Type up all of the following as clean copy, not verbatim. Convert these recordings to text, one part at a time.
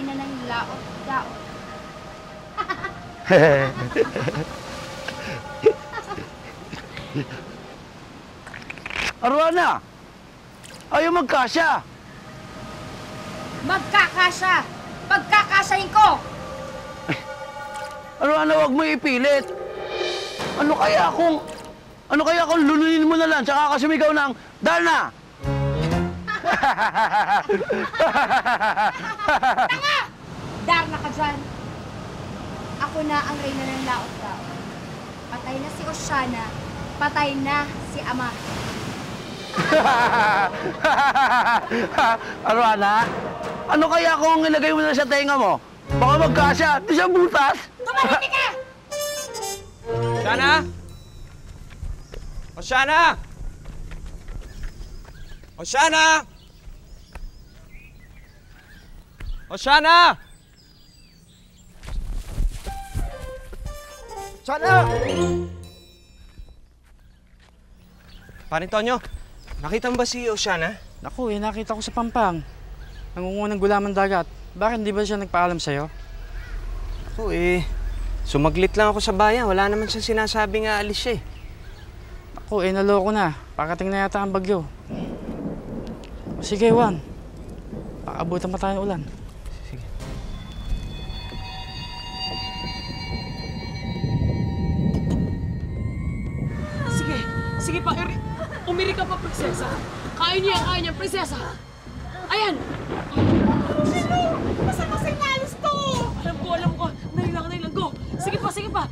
reyna ng laot-daot. Arwana! Ayaw magkasya! Magkakasya! Pagkakasayin ko! Arwana, huwag mo ipilit! Ano kaya kung lulunin mo na lang tsaka ka sumigaw ng Darna! Tanga! Darna ka dyan! Ako na ang reyna ng laot-daot. Patay na si Oceana, patay na si Ama. Arwana, ano kaya kung ilagay mo na sa tenga mo? Baka magkasya, di siya butas! Tumaliti ka! Oceana! Oceana! Oceana! Oceana! Oceana! Paring Tonyo, nakita mo ba si Oceana? Naku, nakita ko sa Pampang. Nangungunang gulaman dagat. Bakit hindi ba siya nagpaalam sa'yo? Ako sumaglit lang ako sa bayan. Wala naman siyang sinasabing aalis siya eh. Ako, naloko na. Pakating na yata ang bagyo. O sige, Juan. Paabutan pa tayo ng ulan. Sige. Sige pa, umiri ka pa, prinsesa. Kaya niya, prinsesa. Ayan! Masama signalis to! Alam ko. Nailang, go! Sige pa.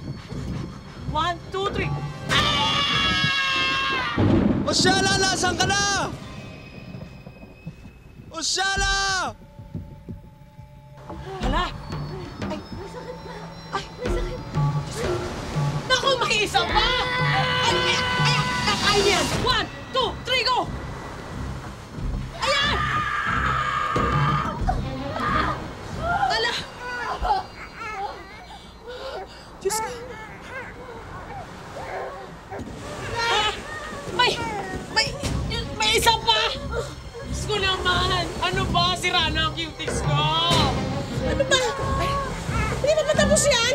1, 2, 3. Oceana, nasaan ka na? Oceana! Hala! Ay, may sakit. Naku, may isa pa! Kakain yan! 1, 2, 3, go! Ayan! Ala! Diyos ko! May isa pa! Diyos ko naman! Ano ba? Sira na ang cuties ko! Ano ba? Ay, hindi na matapos yan?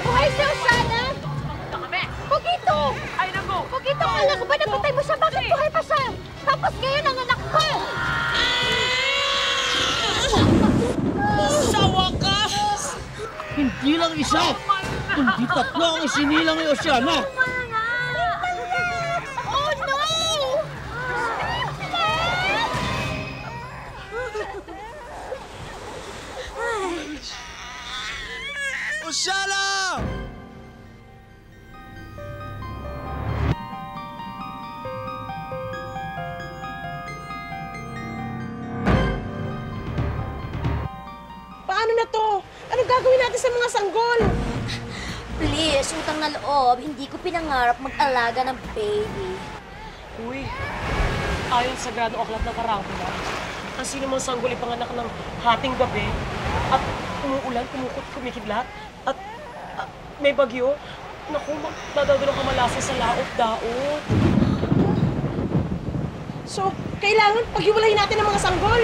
Buhay si Oceana! Pugito! Ay, naku! Pugito, kala ko ba napatay mo siya? Bakit buhay pa siya? Tapos ngayon ang anak ko! Sa wakas! Hindi lang isa, kundi tatlo ang isinilang ni Oceana! Oh no! Oceana! Paano na to? Anong gagawin natin sa mga sanggol? Please, utang na loob, hindi ko pinangarap mag-alaga ng baby. Uy, ayon sa Sagrado Aklat ng Karangkula, ang sino mang sanggol ipanganak ng hating gabi at umuulan, kumikidlat at may bagyo, naku, magdadalo ka malasin sa laot-daot. So, kailangan paghiwalayin natin ang mga sanggol.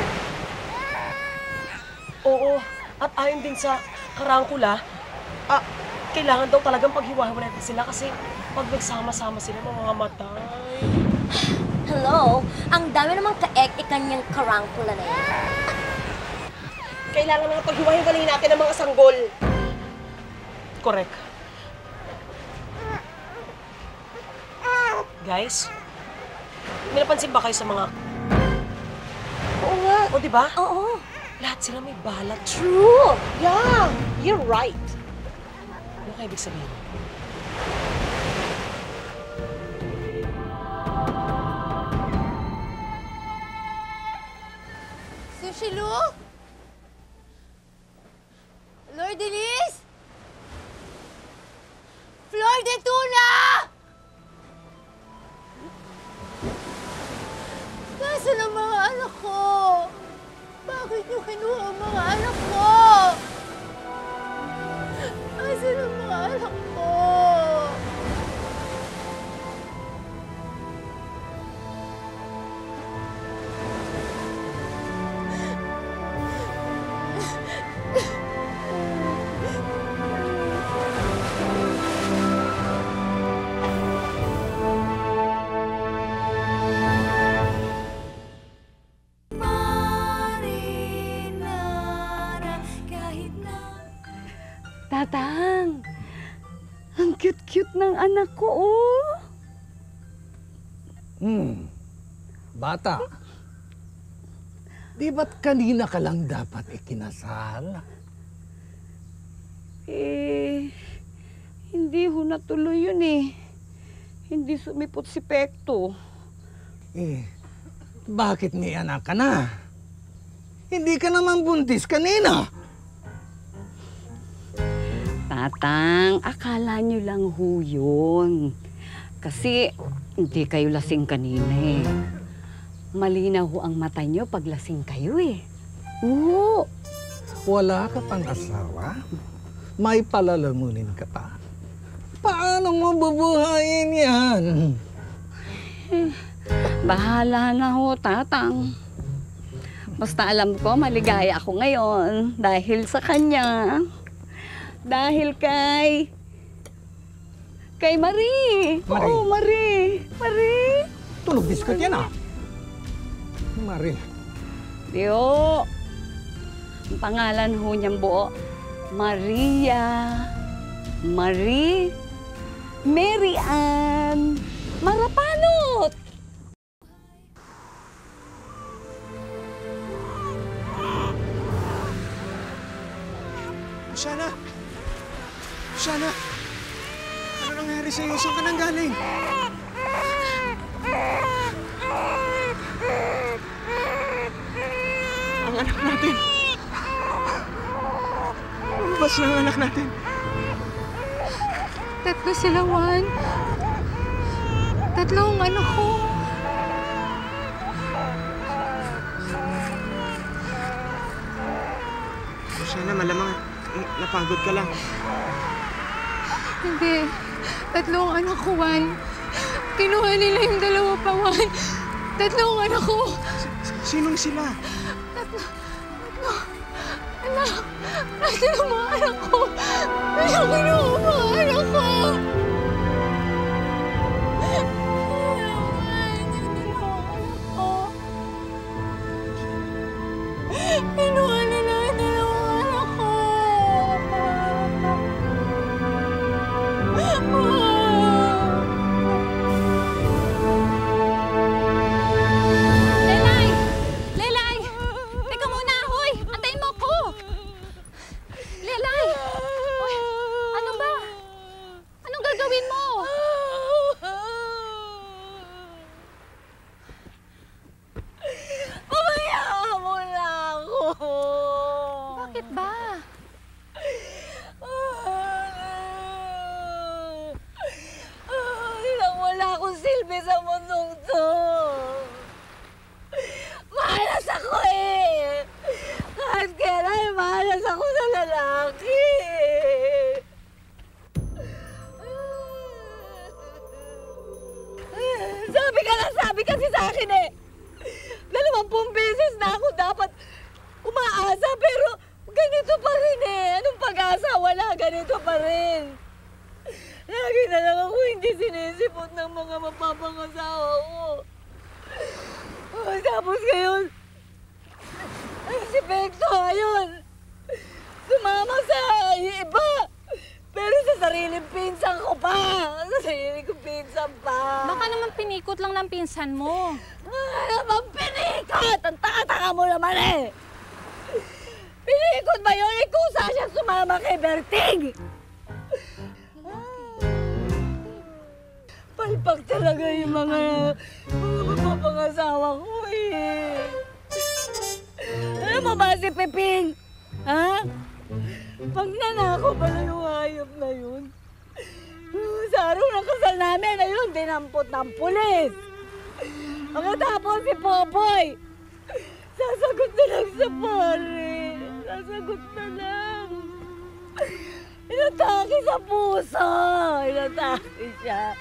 Oo, at ayon din sa Karangkula, kailangan daw talagang paghiwa-hiwalayin natin sila kasi pag nagsama-sama sila, mamamatay. Hello? Ang dami namang kaek-ikan niyang karangkula na yan. Kailangan nga paghiwa-hiwalayin natin ang mga sanggol. Correct. Guys, may napansin ba kayo sa mga... Oo nga. O, di ba? Oo. Lahat sila may balat. True! Yeah, you're right. Ano kaya ibig sabihin? Sushilu? Lord Denise? Flor de Tuna! Nasaan ang mga anak ko? Bakit niyo kinuha ang mga anak ko? Nasaan ang mga anak ko? Tatang, ang cute-cute ng anak ko, oh. Bata. Di ba't kanina ka lang dapat ikinasal? Hindi ho natuloy yun eh. Hindi sumipot si Pekto. Bakit may anak ka na? Hindi ka naman buntis kanina. Tatang, akala nyo lang ho yun. Kasi hindi kayo lasing kanina eh. Malinaw ho ang mata nyo pag lasing kayo eh. Oo. Wala ka pang asawa? May palalamunin ka pa? Paano mo bubuhayin yan? Bahala na ho, Tatang. Basta alam ko, maligaya ako ngayon dahil sa kanya. Dahil kay Marie. Marie? Oo, Marie. Marie. Tulog biskot yan ah. Marie. Dio. Ang pangalan ho niyang buo, Maria. Marie. Mary Ann Marapanot. Shana! Shana! Ano nangyari sa'yo? Saan ka nang galing? Ang anak natin! Lumabas na ang anak natin! Tatlo sila, Juan. Tatlong anak ko. Shana, malamang napagod ka lang. Hindi. Tatlong anak ko, Juan. Kinuha nila yung dalawa pa, Juan. Tatlong anak ko. Sinong sila? Anak. Nasaan ang mga anak ko? Anak, kinuha ang mga anak ko. Kinuha nila yung dalawang anak ko. Lelay! Lelay! Teka muna, hoy! Antayin mo ko! Lelay! Hoy, ano ba? Anong gagawin mo? Pabayaan mo na ako. Bakit ba? Wala akong silbi sa mundong to. Malas ako eh. Kahit kailan, malas ako sa lalaki. Sabi kasi sa akin eh. 20 beses na ako dapat umaasa pero ganito pa rin eh. Anong pag-asa? Wala, ganito pa rin. Lagi na lang ako hindi sinisipot ng mga mapapangasawa ko. Tapos ngayon, ay si Pekto, ayun, sumama sa iba. Pero sa sariling pinsan ko pa. Sa sariling kong pinsan pa. Baka naman pinikot lang ng pinsan mo. Ano bang pinikot? Ang taka-taka mo naman eh. Pinikot ba yun? Ikusa siya sumama kay Berting. Palpak talaga yung mga mapapangasawa ko eh. Alam mo ba si Peping? Ha? Pag nanako pala yung hayop na yun. Sa araw ng kasal namin, ayun, dinampot ng pulis. Pagkatapos si Popoy, sasagot na lang sa pare. Sasagot na lang. Inatake sa puso. Inatake siya.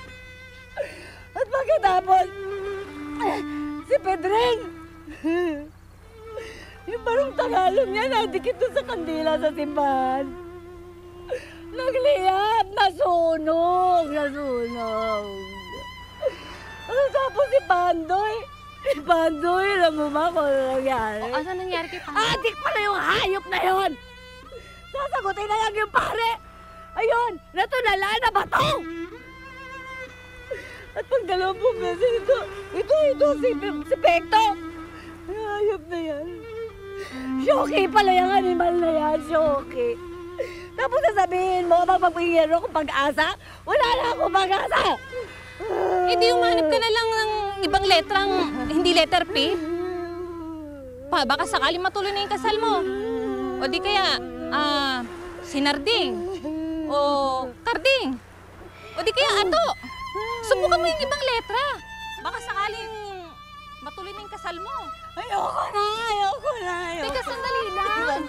At pagkatapos, si Pedring, yung barong Tagalog niya, nadikit doon sa kandila sa simbahan. Nagliyab, nasunog. Tapos si Pandoy, alam mo ba kung ano nangyari? Ano nangyari kay Pang? Adik pala yung hayop na yon! Sasagot buti na lang yung pare. Ayun, natulala na bato. At pag 20 beses ito, si Pekto. Ayop na yan. Shoki pala yung animal na yan, Shoki. Tapos sasabihin mo, magpapingin ako pag-asa? Wala na akong pag-asa! Eh di umanap ka na lang ng ibang letrang hindi letter P. Baka sakaling matuloy na yung kasal mo. O di kaya, sinarding. O karding. O di kaya ato. Subukan mo yung ibang letra. Baka sakaling matuloy na yung kasal mo. Ayoko na. Teka, sandali lang.